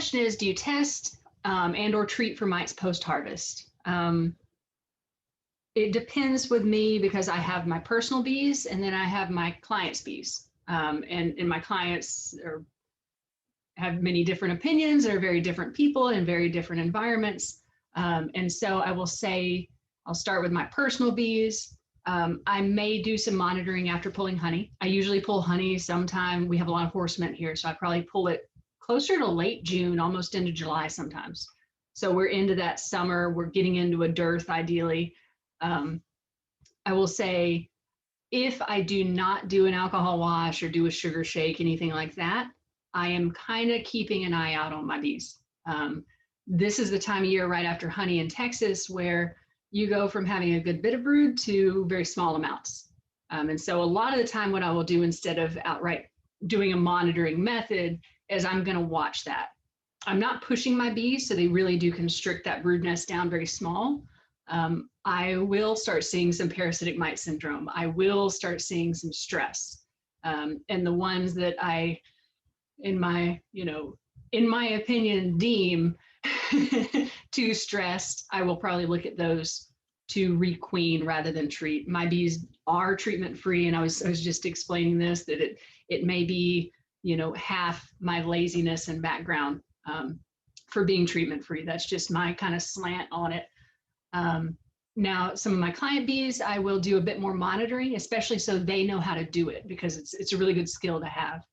question is, do you test and or treat for mites post-harvest? It depends with me because I have my personal bees and then I have my clients' bees. And my clients have many different opinions. They're very different people in very different environments. And so I will say, I'll start with my personal bees. I may do some monitoring after pulling honey. I usually pull honey sometime. We have a lot of horse mint here, so I probably pull it closer to late June, almost into July sometimes. So we're into that summer. We're getting into a dearth ideally. I will say, if I do not do an alcohol wash or do a sugar shake, anything like that, I am kind of keeping an eye out on my bees. This is the time of year right after honey in Texas where you go from having a good bit of brood to very small amounts. And so a lot of the time what I will do instead of outright doing a monitoring method is I'm going to watch that. I'm not pushing my bees, so they really do constrict that brood nest down very small. I will start seeing some parasitic mite syndrome. I will start seeing some stress. And the ones that I, in my opinion, deem too stressed, I will probably look at those to requeen rather than treat. My bees are treatment free, and I was just explaining this, that it may be, half my laziness and background for being treatment free. That's just my kind of slant on it. Now, some of my client bees, I will do a bit more monitoring, especially so they know how to do it, because it's a really good skill to have.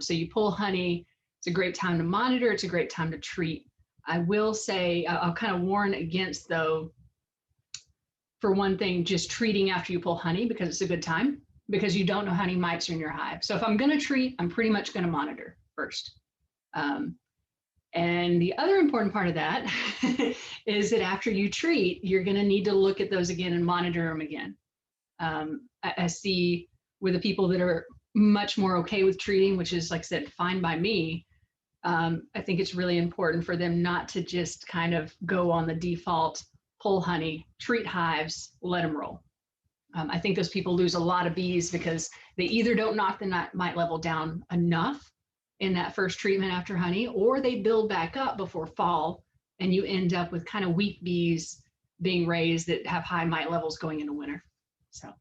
So you pull honey, it's a great time to monitor, it's a great time to treat. I will say, I'll kind of warn against, though, for one thing, just treating after you pull honey, because it's a good time, because you don't know how many mites are in your hive. So if I'm going to treat, I'm pretty much going to monitor first. And the other important part of that is that after you treat, you're going to need to look at those again and monitor them again. I see with the people that are much more okay with treating, which is, like I said, fine by me. I think it's really important for them not to just kind of go on the default, pull honey, treat hives, let them roll. I think those people lose a lot of bees because they either don't knock the mite level down enough in that first treatment after honey, or they build back up before fall, and you end up with kind of weak bees being raised that have high mite levels going into winter. So